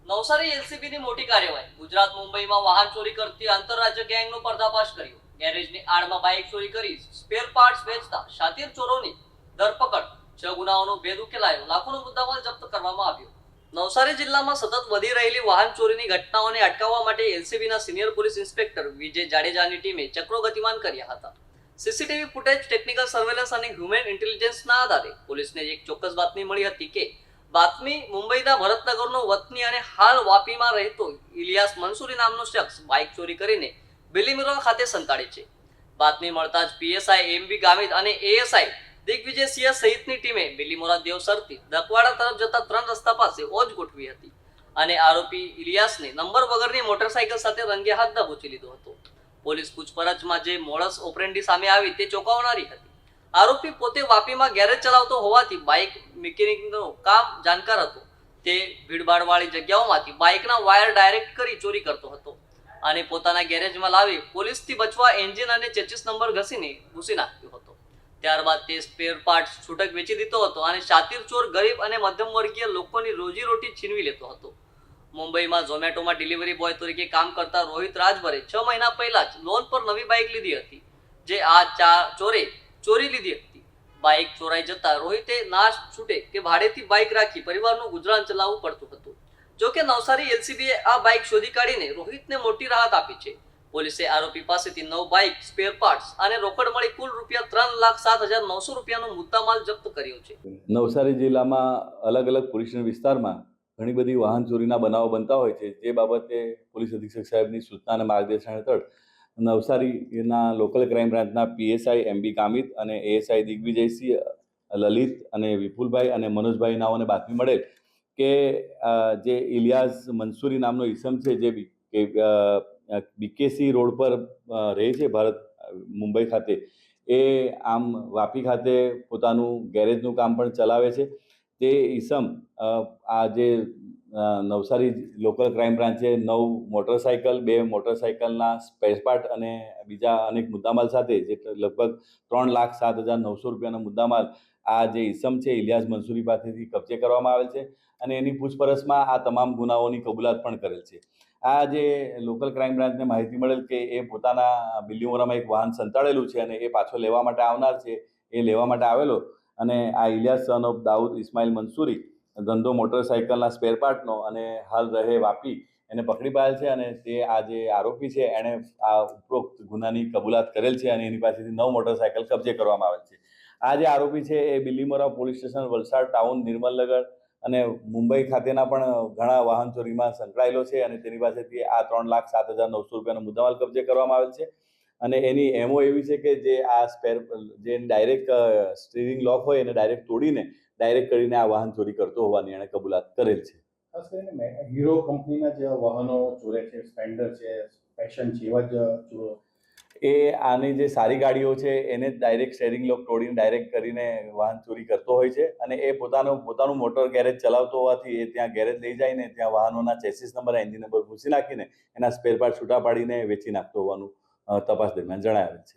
નવસારી એલસીબીની મોટી કાર્યવાહી. ગુજરાત મુંબઈમાં વાહન ચોરી કરતી આંતરરાજ્ય ગેંગનો પર્દાફાશ કર્યો. ગેરેજની આડમાં બાઇક ચોરી કરી સ્પેર પાર્ટ્સ વેચતા શાતીર ચોરોની ધરપકડ. 6 ગુનાઓનો ભેદ ઉકેલાયો. લાખોનો મુદ્દામાલ જપ્ત કરવામાં આવ્યો. નવસારી જિલ્લામાં સતત વધી રહેલી વાહન ચોરીની ઘટનાઓને અટકાવવા માટે એલસીબીના સિનિયર પોલીસ ઇન્સ્પેક્ટર વિજય જાડેજાની ટીમે ચક્રો ગતિમાન કર્યા હતા. સીસીટીવી ફૂટેજ, ટેકનિકલ સર્વેલન્સ અને હ્યુમન ઇન્ટેલિજન્સના આધારે પોલીસને એક ચોક્કસ બાતમી મળી હતી કે બાતમી મુંબઈના ભરતનગરનો વતની અને હાલ વાપીમાં રહેતો ઇલિયાસ મંસૂરી નામનો શખ્સ બાઇક ચોરી કરીને બિલીમોરા ખાતે સંતાડે છે. બાતમી મળતા જ પીએસઆઈ એમબી ગામિત અને એએસઆઈ દિગ્વિજય સિંહ સહિતની ટીમે બિલીમોરા દેવસરથી દકવાડા તરફ જતા 3 રસ્તા પાસે ઓજ ગોઠવી હતી અને આરોપી ઇલિયાસને નંબર વગરની મોટરસાઇકલ સાથે રંગે હાથ દબોચી લીધો હતો. પોલીસ પૂછપરછમાં જે મોડસ ઓપરેન્ડી સામે આવી તે ચોંકાવનારી હતી. આરોપી પોતે વાપીમાં ગેરેજ ચલાવતો હોવાથી બાઇક મિકેનિકનું કામ જાણકાર હતો. તે ભીડભાડવાળી જગ્યાઓમાંથી બાઇકના વાયર ડાયરેક્ટ કરી ચોરી કરતો હતો અને પોતાના ગેરેજમાં લાવી પોલીસથી બચવા એન્જિન અને ચેસિસ નંબર ઘસીને ઘૂસી નાખ્યો હતો. ત્યારબાદ તે સ્પેર પાર્ટ્સ છૂટક વેચી દીધો હતો અને શાતીર ચોર ગરીબ અને મધ્યમ વર્ગીય લોકોની રોજીરોટી છીનવી લેતો હતો. મુંબઈમાં ઝોમેટોમાં ડિલિવરી બોય તરીકે કામ કરતા રોહિત રાજભરે 6 મહિના પહેલા જ લોન પર નવી બાઇક લીધી હતી, જે આ ચોરે ચોરી લીધી હતી. બાઇક ચોરાઈ જતા રોહિતે ના છૂટે કે ભાડેથી બાઇક રાખી પરિવારનું ગુજરાન ચલાવવું પડતું હતું. જો કે નવસારી એલસીબીએ આ બાઇક શોધી કાઢીને રોહિતને મોટી રાહત આપી છે. પોલીસે આરોપી પાસેથી 9 બાઇક, સ્પેર પાર્ટ્સ અને રોકડ મળી કુલ ₹3,07,900નો મુદ્દામાલ જપ્ત કર્યો છે. નવસારી જિલ્લામાં અલગ અલગ પોલીસ વિસ્તારમાં ઘણી બધી વાહન ચોરીના બનાવો બનતા હોય છે. જે બાબતે પોલીસ અધિક્ષક સાહેબની સૂચના અને માર્ગદર્શન હેઠળ નવસારીના લોકલ ક્રાઇમ બ્રાન્ચના પીએસઆઈ એમબી ગામિત અને એએસઆઈ દિગ્વિજયસિંહ, લલિત અને વિપુલભાઈ અને મનોજભાઈ નાઓને બાતમી મળેલ કે જે ઇલિયાસ મંસૂરી નામનો ઈસમ છે, જે બીકેસી રોડ પર રહે છે મુંબઈ ખાતે, એ આમ વાપી ખાતે પોતાનું ગેરેજનું કામ પણ ચલાવે છે. તે ઈસમ આ જે નવસારી લોકલ ક્રાઇમ બ્રાન્ચે 9 મોટરસાઇકલ, 2 મોટરસાઇકલના સ્પેર પાર્ટ અને બીજા અનેક મુદ્દામાલ સાથે જે લગભગ ₹3,07,900નો મુદ્દામાલ આ જે ઈસમ છે ઇલિયાસ મંસૂરી પાસેથી કબજે કરવામાં આવેલ છે અને એની પૂછપરછમાં આ તમામ ગુનાઓની કબૂલાત પણ કરેલ છે. આ જે લોકલ ક્રાઇમ બ્રાન્ચને માહિતી મળેલ કે એ પોતાના બિલીમોરામાં એક વાહન સંતાડેલું છે અને એ પાછો લેવા માટે આવનાર છે. એ લેવા માટે આવેલો અને આ ઇલિયાસ સન ઓફ દાઉદ ઇસ્માઇલ મંસૂરી ધંધો મોટરસાઇકલના સ્પેર પાર્ટનો અને હાલ રહે વાપી, એને પકડી પાડેલ છે અને તે આ જે આરોપી છે એણે આ ઉપરોક્ત ગુનાની કબૂલાત કરેલ છે અને એની પાસેથી 9 મોટરસાઇકલ કબજે કરવામાં આવેલ છે. આ જે આરોપી છે એ Bilimora police station, Valsad town, Nirmalnagar અને મુંબઈ ખાતેના પણ ઘણા વાહન ચોરીમાં સંકળાયેલો છે અને તેની પાસેથી આ ₹3,07,900નો મુદ્દામાલ કબજે કરવામાં આવેલ છે. અને એની એમો એવી છે કે જે આ જે ડાયરેક્ટ સ્ટીરિંગ લોક હોય એને ડાયરેક્ટ તોડીને ડાયરેક્ટ કરીને આ વાહન ચોરી કરતો હોવાની એણે કબૂલાત કરેલ છે. ખાસ કરીને હીરો કંપનીના જે વાહનો ચોરે છે, સ્પ્લેન્ડર છે, પેશન છે, એવા જ ચોરો એ આની જે સારી ગાડીઓ છે એને ડાયરેક્ટ સ્ટેરિંગ લોક તોડીને ડાયરેક્ટ કરીને વાહન ચોરી કરતો હોય છે અને એ પોતાનું મોટર ગેરેજ ચલાવતો હોવાથી એ ત્યાં ગેરેજ લઈ જઈને ત્યાં વાહનોના ચેસિસ નંબર, એન્જિન નંબર ભૂસી નાખીને એના સ્પેર પાર્ટ છૂટા પાડીને વેચી નાખતો હોવાનું તપાસ દરમિયાન જણાવેલ છે.